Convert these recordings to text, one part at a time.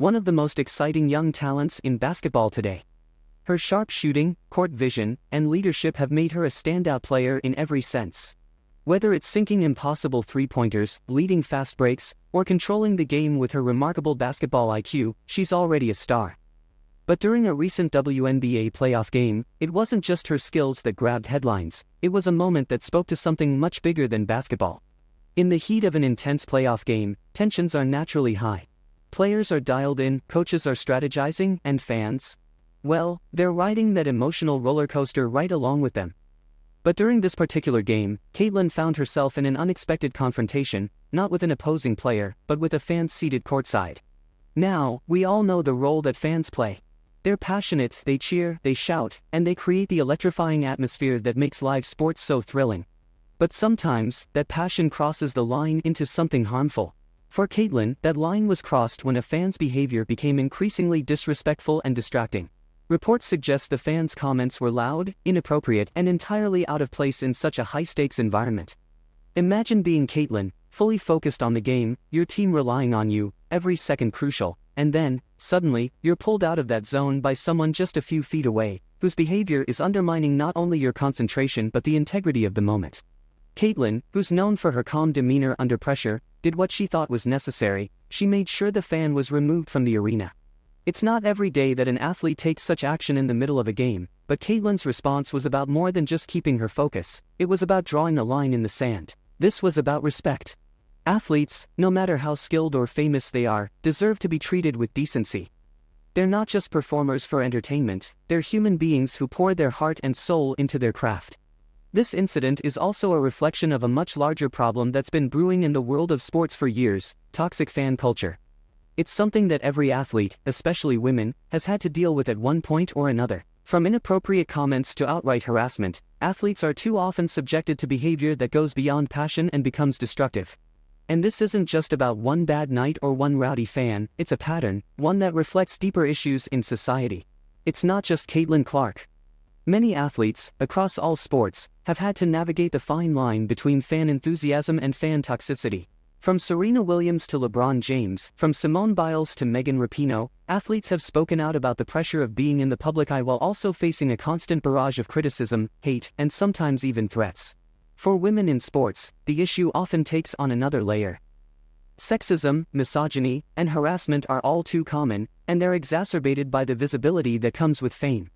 one of the most exciting young talents in basketball today. Her sharp shooting, court vision, and leadership have made her a standout player in every sense. Whether it's sinking impossible three-pointers, leading fast breaks, or controlling the game with her remarkable basketball IQ, she's already a star. But during a recent WNBA playoff game, it wasn't just her skills that grabbed headlines, it was a moment that spoke to something much bigger than basketball. In the heat of an intense playoff game, tensions are naturally high. Players are dialed in, coaches are strategizing, and fans? Well, they're riding that emotional roller coaster right along with them. But during this particular game, Caitlin found herself in an unexpected confrontation, not with an opposing player, but with a fan seated courtside. Now, we all know the role that fans play. They're passionate, they cheer, they shout, and they create the electrifying atmosphere that makes live sports so thrilling. But sometimes, that passion crosses the line into something harmful. For Caitlin, that line was crossed when a fan's behavior became increasingly disrespectful and distracting. Reports suggest the fans' comments were loud, inappropriate, and entirely out of place in such a high-stakes environment. Imagine being Caitlin, fully focused on the game, your team relying on you, every second crucial, and then, suddenly, you're pulled out of that zone by someone just a few feet away, whose behavior is undermining not only your concentration but the integrity of the moment. Caitlin, who's known for her calm demeanor under pressure, did what she thought was necessary. She made sure the fan was removed from the arena. It's not every day that an athlete takes such action in the middle of a game, but Caitlin's response was about more than just keeping her focus, it was about drawing a line in the sand. This was about respect. Athletes, no matter how skilled or famous they are, deserve to be treated with decency. They're not just performers for entertainment, they're human beings who pour their heart and soul into their craft. This incident is also a reflection of a much larger problem that's been brewing in the world of sports for years: toxic fan culture. It's something that every athlete, especially women, has had to deal with at one point or another. From inappropriate comments to outright harassment, athletes are too often subjected to behavior that goes beyond passion and becomes destructive. And this isn't just about one bad night or one rowdy fan, it's a pattern, one that reflects deeper issues in society. It's not just Caitlin Clark. Many athletes, across all sports, have had to navigate the fine line between fan enthusiasm and fan toxicity. From Serena Williams to LeBron James, from Simone Biles to Megan Rapinoe, athletes have spoken out about the pressure of being in the public eye while also facing a constant barrage of criticism, hate, and sometimes even threats. For women in sports, the issue often takes on another layer. Sexism, misogyny, and harassment are all too common, and they're exacerbated by the visibility that comes with fame.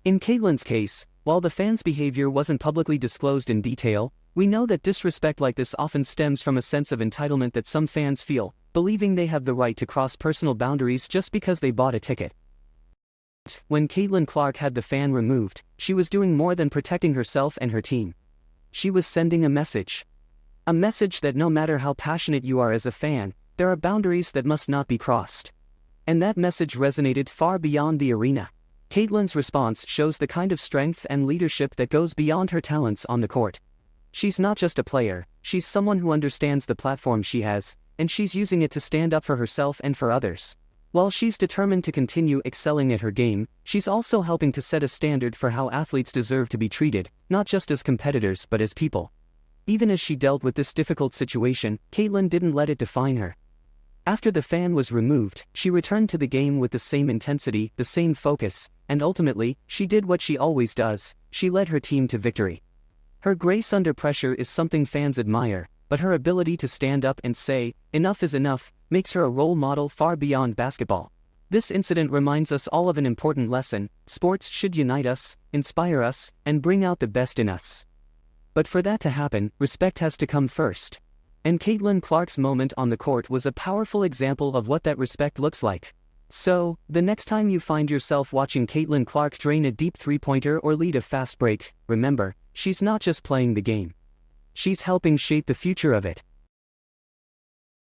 In Caitlin's case, while the fans' behavior wasn't publicly disclosed in detail, we know that disrespect like this often stems from a sense of entitlement that some fans feel, believing they have the right to cross personal boundaries just because they bought a ticket. When Caitlin Clark had the fan removed, she was doing more than protecting herself and her team. She was sending a message. A message that no matter how passionate you are as a fan, there are boundaries that must not be crossed. And that message resonated far beyond the arena. Caitlin's response shows the kind of strength and leadership that goes beyond her talents on the court. She's not just a player, she's someone who understands the platform she has, and she's using it to stand up for herself and for others. While she's determined to continue excelling at her game, she's also helping to set a standard for how athletes deserve to be treated, not just as competitors but as people. Even as she dealt with this difficult situation, Caitlin didn't let it define her. After the fan was removed, she returned to the game with the same intensity, the same focus, and ultimately, she did what she always does: she led her team to victory. Her grace under pressure is something fans admire, but her ability to stand up and say, "Enough is enough," makes her a role model far beyond basketball. This incident reminds us all of an important lesson: sports should unite us, inspire us, and bring out the best in us. But for that to happen, respect has to come first. And Caitlin Clark's moment on the court was a powerful example of what that respect looks like. So, the next time you find yourself watching Caitlin Clark drain a deep three-pointer or lead a fast break, remember, she's not just playing the game. She's helping shape the future of it.